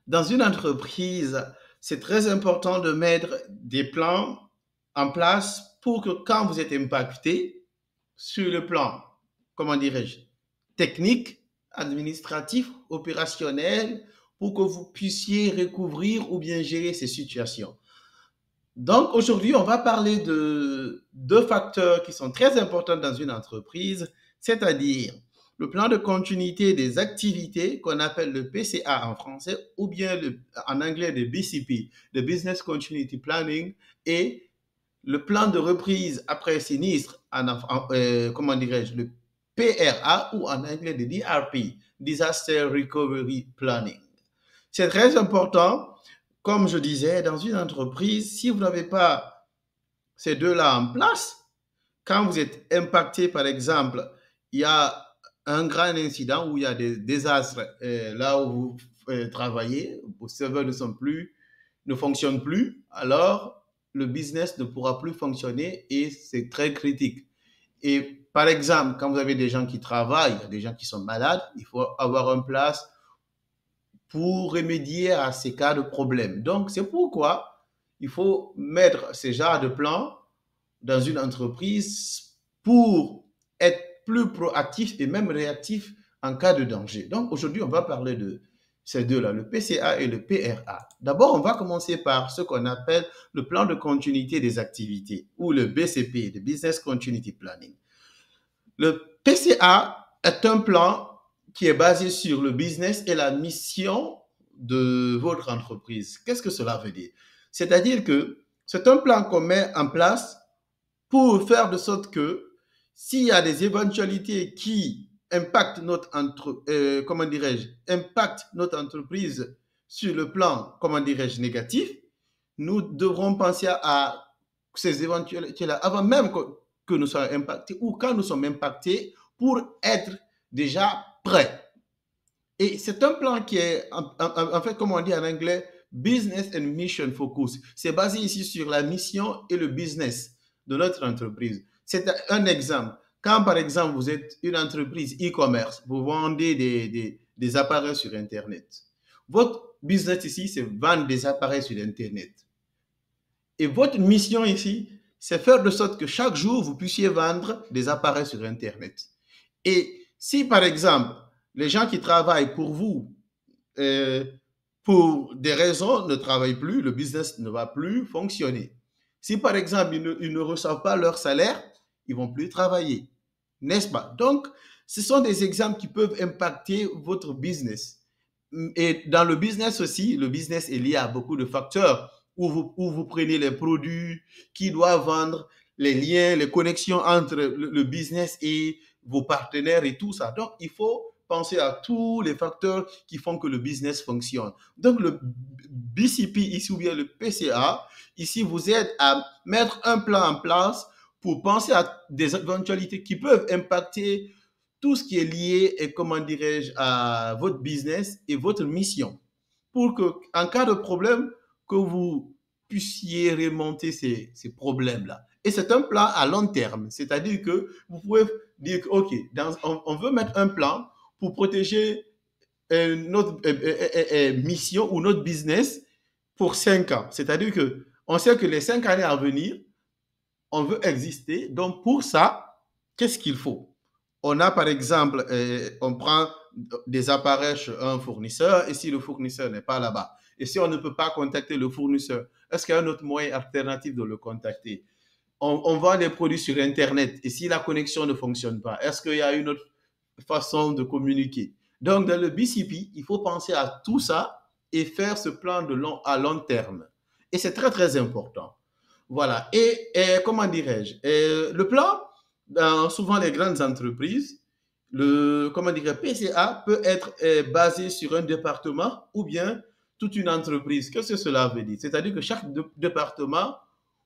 Dans une entreprise, c'est très important de mettre des plans en place pour que quand vous êtes impacté sur le plan, comment dirais-je, technique, administratif, opérationnel, pour que vous puissiez recouvrir ou bien gérer ces situations. Donc aujourd'hui, on va parler de deux facteurs qui sont très importants dans une entreprise, c'est-à-dire le plan de continuité des activités qu'on appelle le PCA en français ou bien en anglais le BCP, le Business Continuity Planning, et le plan de reprise après sinistre, comment dirais-je, le PRA ou en anglais le DRP, Disaster Recovery Planning. C'est très important, comme je disais, dans une entreprise, si vous n'avez pas ces deux-là en place, quand vous êtes impacté, par exemple, il y a un grand incident où il y a des désastres là où vous travaillez, vos serveurs ne fonctionnent plus, alors le business ne pourra plus fonctionner et c'est très critique. Et par exemple, quand vous avez des gens qui travaillent, des gens qui sont malades, il faut avoir un place pour remédier à ces cas de problème. Donc, c'est pourquoi il faut mettre ce genre de plan dans une entreprise pour être plus proactif et même réactif en cas de danger. Donc, aujourd'hui, on va parler de ces deux-là, le PCA et le PRA. D'abord, on va commencer par ce qu'on appelle le plan de continuité des activités ou le BCP, le Business Continuity Planning. Le PCA est un plan qui est basé sur le business et la mission de votre entreprise. Qu'est-ce que cela veut dire? C'est-à-dire que c'est un plan qu'on met en place pour faire de sorte que s'il y a des éventualités qui impactent comment dirais-je, impactent notre entreprise sur le plan, comment dirais-je, négatif, nous devrons penser à ces éventualités-là avant même que nous soyons impactés ou quand nous sommes impactés pour être déjà prêts. Et c'est un plan qui est, en fait, comme on dit en anglais, business and mission focus. C'est basé ici sur la mission et le business de notre entreprise. C'est un exemple. Quand, par exemple, vous êtes une entreprise e-commerce, vous vendez des appareils sur Internet. Votre business ici, c'est vendre des appareils sur Internet. Et votre mission ici, c'est faire de sorte que chaque jour, vous puissiez vendre des appareils sur Internet. Et si, par exemple, les gens qui travaillent pour vous, euh, pour des raisons, ne travaillent plus, le business ne va plus fonctionner. Si, par exemple, ils ne reçoivent pas leur salaire, ils vont plus travailler. N'est-ce pas? Donc, ce sont des exemples qui peuvent impacter votre business. Et dans le business aussi, le business est lié à beaucoup de facteurs où vous prenez les produits, qui doivent vendre, les liens, les connexions entre le business et vos partenaires et tout ça. Donc, il faut penser à tous les facteurs qui font que le business fonctionne. Donc, le BCP ici ou bien le PCA, ici, vous aide à mettre un plan en place pour penser à des éventualités qui peuvent impacter tout ce qui est lié, et comment dirais-je, à votre business et votre mission. Pour que, en cas de problème, que vous puissiez remonter ces problèmes-là. Et c'est un plan à long terme. C'est-à-dire que vous pouvez dire que, OK, on veut mettre un plan pour protéger notre mission ou notre business pour 5 ans. C'est-à-dire que on sait que les 5 années à venir, on veut exister. Donc, pour ça, qu'est-ce qu'il faut? On a, par exemple, on prend des appareils chez un fournisseur et si le fournisseur n'est pas là-bas, et si on ne peut pas contacter le fournisseur, est-ce qu'il y a un autre moyen alternatif de le contacter? On vend des produits sur Internet et si la connexion ne fonctionne pas, est-ce qu'il y a une autre façon de communiquer? Donc, dans le BCP, il faut penser à tout ça et faire ce plan à long terme. Et c'est très, très important. Voilà. Et comment dirais-je? Le plan, dans souvent les grandes entreprises, le comment dirais, PCA peut être basé sur un département ou bien toute une entreprise. Qu'est-ce que cela veut dire? C'est-à-dire que chaque département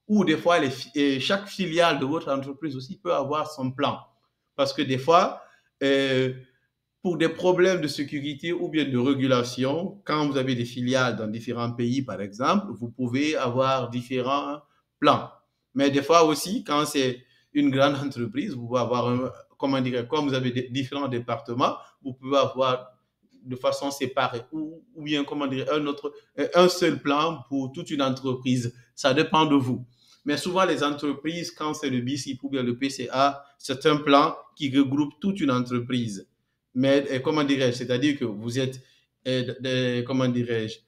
ou des fois chaque filiale de votre entreprise aussi peut avoir son plan. Parce que des fois, euh, pour des problèmes de sécurité ou bien de régulation, quand vous avez des filiales dans différents pays, par exemple, vous pouvez avoir différents plans. Mais des fois aussi, quand c'est une grande entreprise, vous pouvez avoir, comment dire, comme vous avez différents départements, vous pouvez avoir de façon séparée ou bien, comment dire, un seul plan pour toute une entreprise. Ça dépend de vous. Mais souvent, les entreprises, quand c'est le BICIP ou bien le PCA, c'est un plan qui regroupe toute une entreprise. Mais comment dirais-je, c'est-à-dire que vous êtes, comment dirais-je,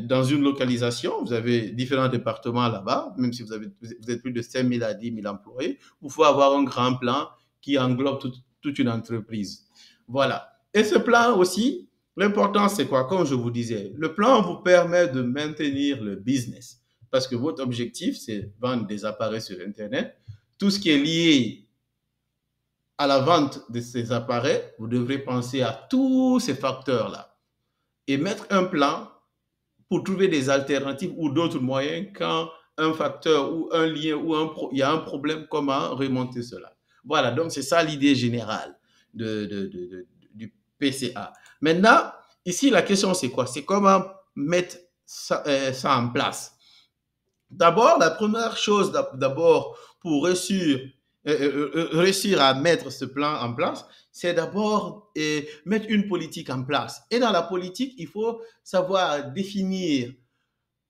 dans une localisation, vous avez différents départements là-bas, même si vous êtes plus de 5 000 à 10 000 employés, il faut avoir un grand plan qui englobe toute une entreprise. Voilà. Et ce plan aussi, l'important c'est quoi? Comme je vous disais, le plan vous permet de maintenir le business parce que votre objectif c'est vendre des appareils sur Internet. Tout ce qui est lié à la vente de ces appareils, vous devrez penser à tous ces facteurs-là et mettre un plan pour trouver des alternatives ou d'autres moyens quand un facteur ou un lien ou il y a un problème, comment remonter cela. Voilà, donc c'est ça l'idée générale du PCA. Maintenant, ici, la question c'est quoi? C'est comment mettre ça en place. D'abord, la première chose, d'abord, pour réussir à mettre ce plan en place, c'est d'abord mettre une politique en place. Et dans la politique, il faut savoir définir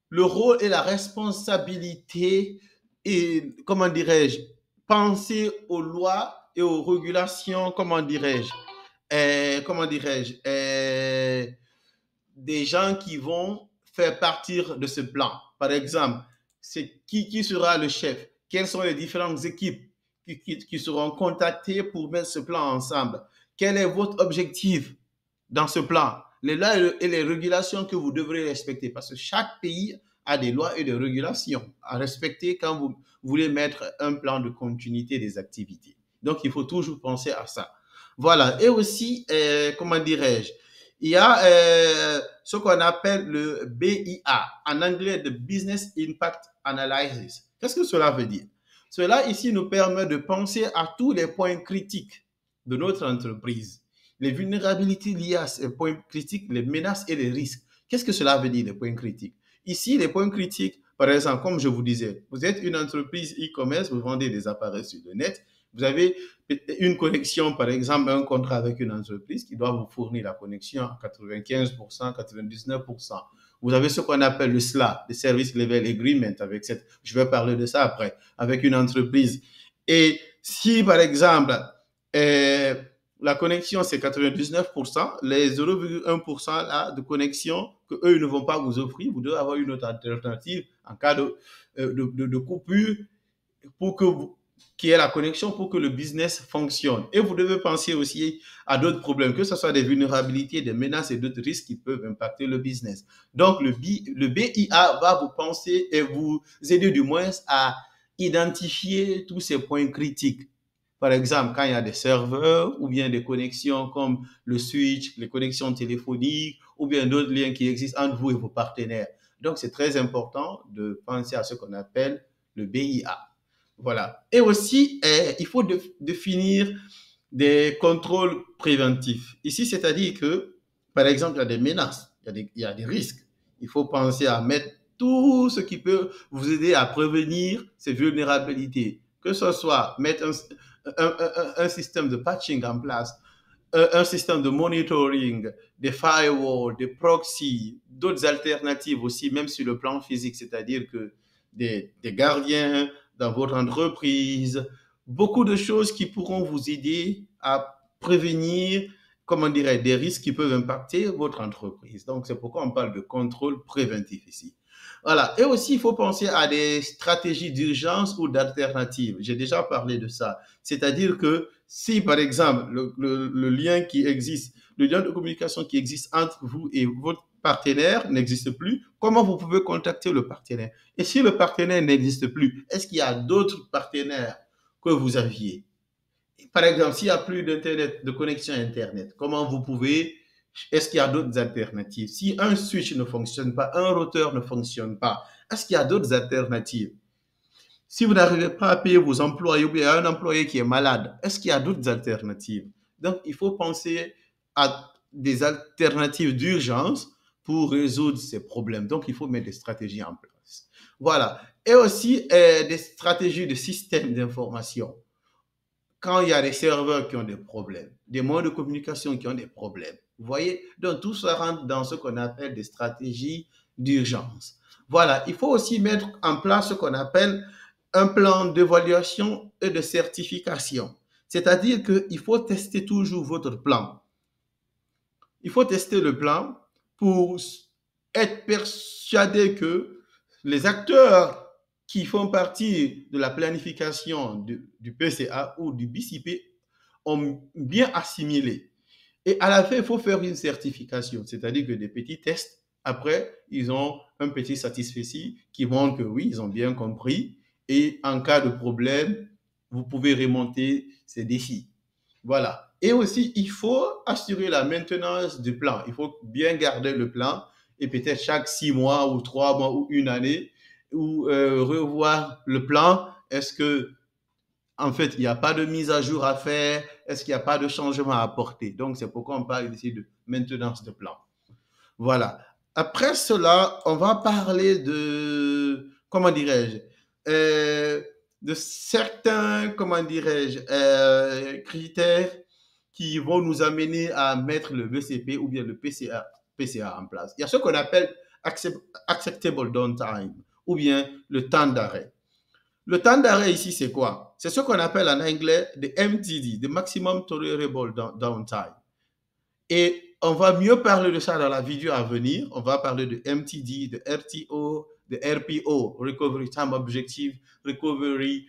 le rôle et la responsabilité et, comment dirais-je, penser aux lois et aux régulations, comment dirais-je, des gens qui vont faire partir de ce plan. Par exemple, c'est qui sera le chef? Quelles sont les différentes équipes qui seront contactées pour mettre ce plan ensemble? Quel est votre objectif dans ce plan? Les lois et les régulations que vous devrez respecter, parce que chaque pays a des lois et des régulations à respecter quand vous voulez mettre un plan de continuité des activités. Donc, il faut toujours penser à ça. Voilà. Et aussi, comment dirais-je, il y a ce qu'on appelle le BIA, en anglais, the Business Impact Analysis. Qu'est-ce que cela veut dire? Cela ici nous permet de penser à tous les points critiques de notre entreprise, les vulnérabilités liées à ces points critiques, les menaces et les risques. Qu'est-ce que cela veut dire, les points critiques? Ici, les points critiques, par exemple, comme je vous disais, vous êtes une entreprise e-commerce, vous vendez des appareils sur le net, vous avez une connexion, par exemple, un contrat avec une entreprise qui doit vous fournir la connexion à 95%, 99%. Vous avez ce qu'on appelle le SLA, le Service Level Agreement, je vais parler de ça après, avec une entreprise. Et si, par exemple, la connexion, c'est 99%, les 0,1% là, de connexion qu'eux ne vont pas vous offrir, vous devez avoir une autre alternative en cas de coupure pour que qui est la connexion pour que le business fonctionne. Et vous devez penser aussi à d'autres problèmes, que ce soit des vulnérabilités, des menaces et d'autres risques qui peuvent impacter le business. Donc, le BIA va vous penser et vous aider du moins à identifier tous ces points critiques. Par exemple, quand il y a des serveurs ou bien des connexions comme le switch, les connexions téléphoniques ou bien d'autres liens qui existent entre vous et vos partenaires. Donc, c'est très important de penser à ce qu'on appelle le BIA. Voilà. Et aussi, il faut définir des contrôles préventifs. Ici, c'est-à-dire que, par exemple, il y a des menaces, il y a des risques. Il faut penser à mettre tout ce qui peut vous aider à prévenir ces vulnérabilités. Que ce soit mettre un système de patching en place, un système de monitoring, des firewalls, des proxys, d'autres alternatives aussi, même sur le plan physique, c'est-à-dire que des gardiens dans votre entreprise, beaucoup de choses qui pourront vous aider à prévenir, comment dirais-je, des risques qui peuvent impacter votre entreprise. Donc, c'est pourquoi on parle de contrôle préventif ici. Voilà. Et aussi, il faut penser à des stratégies d'urgence ou d'alternative. J'ai déjà parlé de ça. C'est-à-dire que si, par exemple, le lien qui existe, le lien de communication qui existe entre vous et votre partenaire n'existe plus, comment vous pouvez contacter le partenaire? Et si le partenaire n'existe plus, est-ce qu'il y a d'autres partenaires que vous aviez? Par exemple, s'il n'y a plus d'internet, de connexion Internet, comment vous pouvez, est-ce qu'il y a d'autres alternatives? Si un switch ne fonctionne pas, un routeur ne fonctionne pas, est-ce qu'il y a d'autres alternatives? Si vous n'arrivez pas à payer vos employés ou bien un employé qui est malade, est-ce qu'il y a d'autres alternatives? Donc, il faut penser à des alternatives d'urgence pour résoudre ces problèmes. Donc, il faut mettre des stratégies en place. Voilà. Et aussi des stratégies de système d'information. Quand il y a des serveurs qui ont des problèmes, des moyens de communication qui ont des problèmes, Vous voyez? Donc, tout ça rentre dans ce qu'on appelle des stratégies d'urgence. Voilà, il faut aussi mettre en place ce qu'on appelle un plan d'évaluation et de certification. C'est-à-dire qu'il faut tester toujours votre plan. Il faut tester le plan pour être persuadé que les acteurs qui font partie de la planification du PCA ou du BCP ont bien assimilé. Et à la fin, il faut faire une certification, c'est-à-dire que des petits tests. Après, ils ont un petit satisfait qui montre que oui, ils ont bien compris. Et en cas de problème, vous pouvez remonter ces défis. Voilà. Et aussi, il faut assurer la maintenance du plan. Il faut bien garder le plan et peut-être chaque 6 mois ou 3 mois ou une année, ou revoir le plan. Est-ce que en fait, il n'y a pas de mise à jour à faire? Est-ce qu'il n'y a pas de changement à apporter? Donc, c'est pourquoi on parle ici de maintenance de plan. Voilà. Après cela, on va parler de, comment dirais-je, de certains, comment dirais-je, critères qui vont nous amener à mettre le VCP ou bien le PCA en place. Il y a ce qu'on appelle acceptable downtime ou bien le temps d'arrêt. Le temps d'arrêt ici, c'est quoi? C'est ce qu'on appelle en anglais the MTD, the Maximum Tolerable Downtime. Et on va mieux parler de ça dans la vidéo à venir. On va parler de MTD, de RTO, de RPO, Recovery Time Objective, Recovery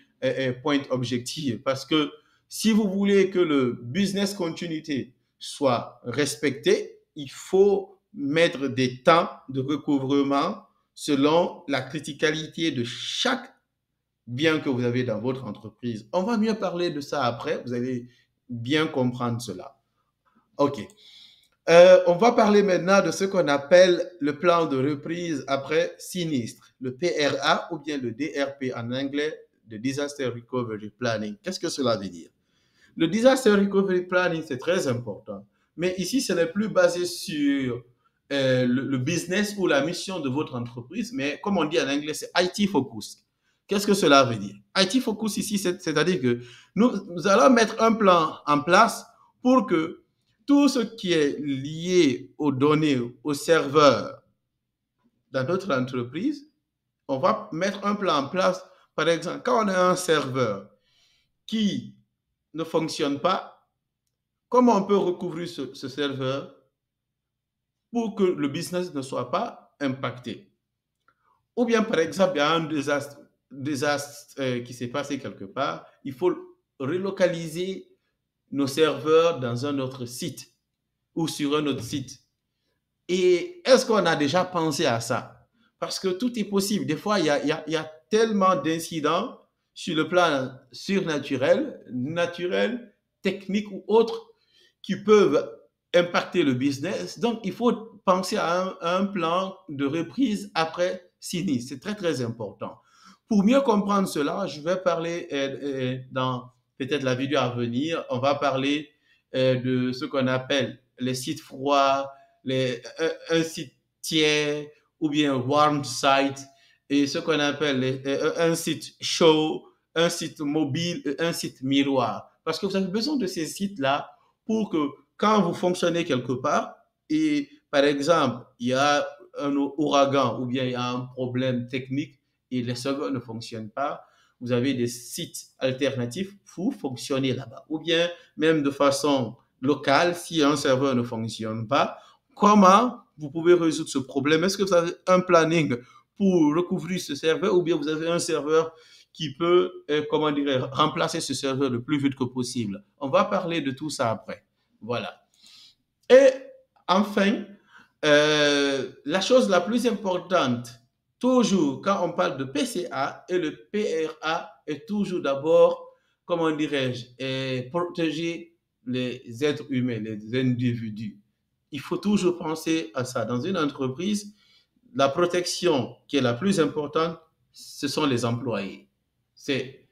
Point Objective. Parce que si vous voulez que le business continuity soit respecté, il faut mettre des temps de recouvrement selon la criticalité de chaque bien que vous avez dans votre entreprise. On va mieux parler de ça après, vous allez bien comprendre cela. OK. On va parler maintenant de ce qu'on appelle le plan de reprise après sinistre, le PRA ou bien le DRP en anglais, le Disaster Recovery Planning. Qu'est-ce que cela veut dire? Le Disaster Recovery Planning, c'est très important, mais ici, ce n'est plus basé sur le business ou la mission de votre entreprise, mais comme on dit en anglais, c'est IT focus. Qu'est-ce que cela veut dire? IT focus ici, c'est-à-dire que nous allons mettre un plan en place pour que tout ce qui est lié aux données, aux serveurs dans notre entreprise, on va mettre un plan en place. Par exemple, quand on a un serveur qui ne fonctionne pas, comment on peut recouvrir ce serveur pour que le business ne soit pas impacté? Ou bien, par exemple, il y a un désastre qui s'est passé quelque part, il faut relocaliser nos serveurs dans un autre site ou sur un autre site. Et est-ce qu'on a déjà pensé à ça? Parce que tout est possible. Des fois, il y a tellement d'incidents sur le plan surnaturel, naturel, technique ou autre qui peuvent impacter le business. Donc, il faut penser à un plan de reprise après sinistre. C'est très, très important. Pour mieux comprendre cela, je vais parler dans peut-être la vidéo à venir, on va parler de ce qu'on appelle les sites froids, un site tiers ou bien warm site et ce qu'on appelle un site chaud, un site mobile et un site miroir. Parce que vous avez besoin de ces sites-là pour que quand vous fonctionnez quelque part et par exemple, il y a un ouragan ou bien il y a un problème technique et les serveurs ne fonctionnent pas, vous avez des sites alternatifs pour fonctionner là-bas. Ou bien même de façon locale, si un serveur ne fonctionne pas, comment vous pouvez résoudre ce problème? Est-ce que vous avez un planning pour recouvrir ce serveur ou bien vous avez un serveur qui peut, comment dire, remplacer ce serveur le plus vite que possible? On va parler de tout ça après. Voilà. Et enfin, la chose la plus importante, toujours quand on parle de PCA et le PRA, est toujours d'abord, comment dirais-je, protéger les êtres humains, les individus. Il faut toujours penser à ça. Dans une entreprise, la protection qui est la plus importante, ce sont les employés. C'est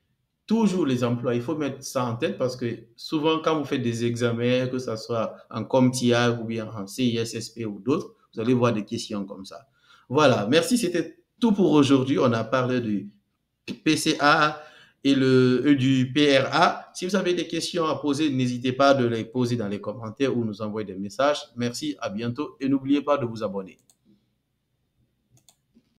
toujours les employés. Il faut mettre ça en tête parce que souvent, quand vous faites des examens, que ce soit en CompTIA ou bien en CISSP ou d'autres, vous allez voir des questions comme ça. Voilà, merci, c'était tout pour aujourd'hui. On a parlé du PCA et du PRA. Si vous avez des questions à poser, n'hésitez pas de les poser dans les commentaires ou nous envoyer des messages. Merci, à bientôt et n'oubliez pas de vous abonner.